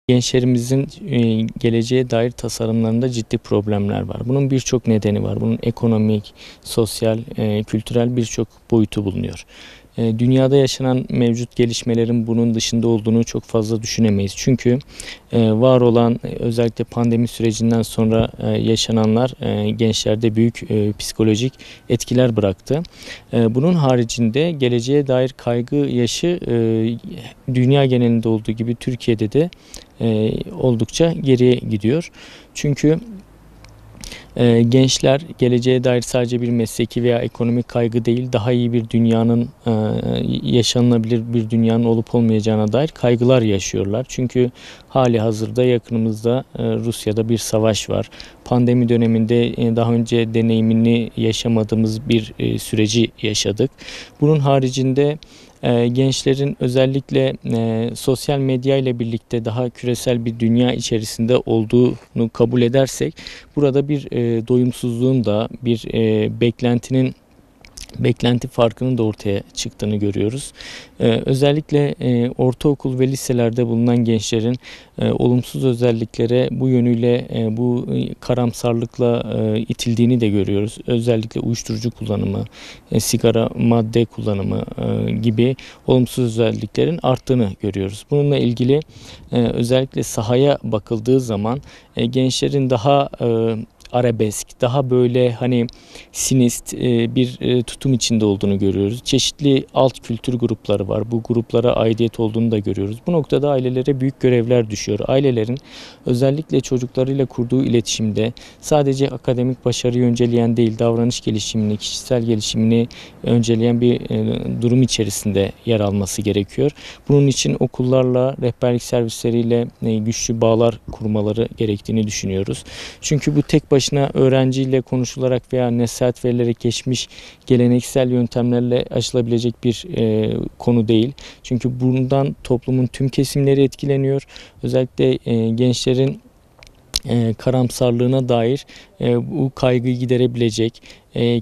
Gençlerimizin geleceğe dair tasarımlarında ciddi problemler var. Bunun birçok nedeni var. Bunun ekonomik, sosyal, kültürel birçok boyutu bulunuyor. Dünyada yaşanan mevcut gelişmelerin bunun dışında olduğunu çok fazla düşünemeyiz. Çünkü var olan özellikle pandemi sürecinden sonra yaşananlar gençlerde büyük psikolojik etkiler bıraktı. Bunun haricinde geleceğe dair kaygı yaşı dünya genelinde olduğu gibi Türkiye'de de oldukça geriye gidiyor. Çünkü gençler geleceğe dair sadece bir mesleki veya ekonomik kaygı değil, daha iyi bir dünyanın, yaşanılabilir bir dünyanın olup olmayacağına dair kaygılar yaşıyorlar. Çünkü hali hazırda yakınımızda Rusya'da bir savaş var. Pandemi döneminde daha önce deneyimini yaşamadığımız bir süreci yaşadık. Bunun haricinde gençlerin özellikle sosyal medya ile birlikte daha küresel bir dünya içerisinde olduğunu kabul edersek burada bir doyumsuzluğun da bir beklenti farkının da ortaya çıktığını görüyoruz. Özellikle ortaokul ve liselerde bulunan gençlerin olumsuz özelliklere bu yönüyle bu karamsarlıkla itildiğini de görüyoruz. Özellikle uyuşturucu kullanımı, sigara, madde kullanımı gibi olumsuz özelliklerin arttığını görüyoruz. Bununla ilgili özellikle sahaya bakıldığı zaman gençlerin daha arabesk, daha böyle hani sinist bir tutum içinde olduğunu görüyoruz. Çeşitli alt kültür grupları var. Bu gruplara aidiyet olduğunu da görüyoruz. Bu noktada ailelere büyük görevler düşüyor. Ailelerin özellikle çocuklarıyla kurduğu iletişimde sadece akademik başarıyı önceleyen değil, davranış gelişimini, kişisel gelişimini önceleyen bir durum içerisinde yer alması gerekiyor. Bunun için okullarla, rehberlik servisleriyle güçlü bağlar kurmaları gerektiğini düşünüyoruz. Çünkü bu tek başına öğrenciyle konuşularak veya nasihat verilerek geçmiş geleneksel yöntemlerle aşılabilecek bir konu değil. Çünkü bundan toplumun tüm kesimleri etkileniyor. Özellikle gençlerin karamsarlığına dair bu kaygıyı giderebilecek,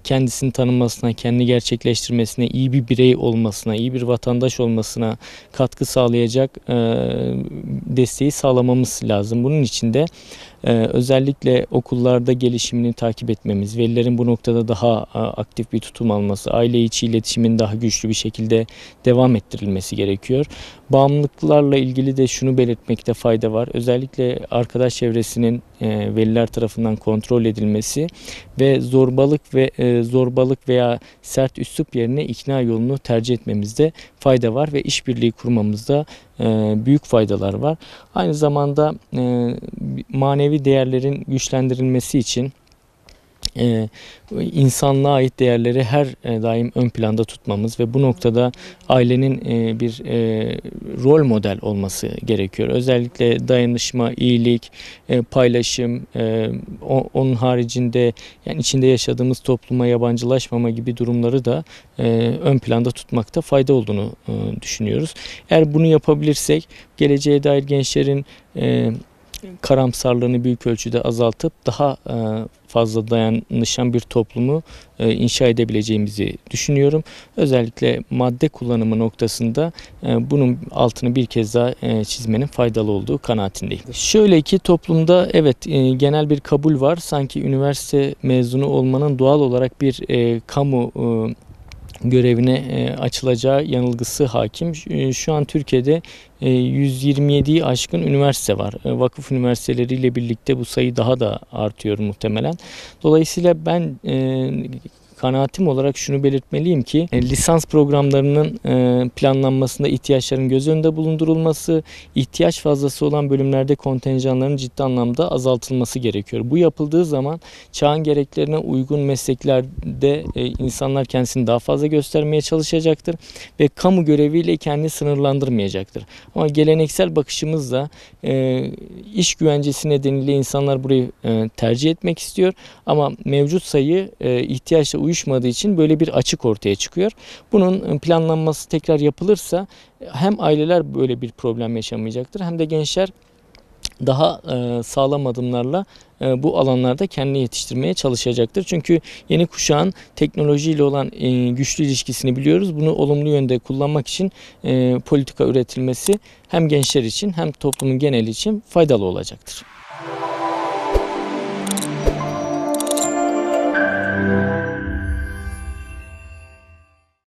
kendisini tanımasına, kendini gerçekleştirmesine, iyi bir birey olmasına, iyi bir vatandaş olmasına katkı sağlayacak desteği sağlamamız lazım. Bunun için de özellikle okullarda gelişimini takip etmemiz, velilerin bu noktada daha aktif bir tutum alması, aile içi iletişimin daha güçlü bir şekilde devam ettirilmesi gerekiyor. Bağımlılıklarla ilgili de şunu belirtmekte fayda var. Özellikle arkadaş çevresinin veliler tarafından kontrol edilmesi ve zorbalık veya sert üslup yerine ikna yolunu tercih etmemizde fayda var ve işbirliği kurmamızda büyük faydalar var. Aynı zamanda manevi değerlerin güçlendirilmesi için insanlığa ait değerleri her daim ön planda tutmamız ve bu noktada ailenin bir rol model olması gerekiyor. Özellikle dayanışma, iyilik, paylaşım, onun haricinde yani içinde yaşadığımız topluma yabancılaşmama gibi durumları da ön planda tutmakta fayda olduğunu düşünüyoruz. Eğer bunu yapabilirsek geleceğe dair gençlerin karamsarlığını büyük ölçüde azaltıp daha fazla dayanışan bir toplumu inşa edebileceğimizi düşünüyorum. Özellikle madde kullanımı noktasında bunun altını bir kez daha çizmenin faydalı olduğu kanaatindeyim. Şöyle ki toplumda evet genel bir kabul var. Sanki üniversite mezunu olmanın doğal olarak bir kamu görevine açılacağı yanılgısı hakim. Şu an Türkiye'de 127'yi aşkın üniversite var. Vakıf üniversiteleriyle birlikte bu sayı daha da artıyor muhtemelen. Dolayısıyla ben kanaatim olarak şunu belirtmeliyim ki lisans programlarının planlanmasında ihtiyaçların göz önünde bulundurulması, ihtiyaç fazlası olan bölümlerde kontenjanların ciddi anlamda azaltılması gerekiyor. Bu yapıldığı zaman çağın gereklerine uygun mesleklerde insanlar kendisini daha fazla göstermeye çalışacaktır ve kamu göreviyle kendini sınırlandırmayacaktır. Ama geleneksel bakışımızla iş güvencesi nedeniyle insanlar burayı tercih etmek istiyor ama mevcut sayı ihtiyaçla uyuşmadığı için böyle bir açık ortaya çıkıyor. Bunun planlanması tekrar yapılırsa hem aileler böyle bir problem yaşamayacaktır hem de gençler daha sağlam adımlarla bu alanlarda kendini yetiştirmeye çalışacaktır. Çünkü yeni kuşağın teknolojiyle olan güçlü ilişkisini biliyoruz. Bunu olumlu yönde kullanmak için politika üretilmesi hem gençler için hem toplumun geneli için faydalı olacaktır.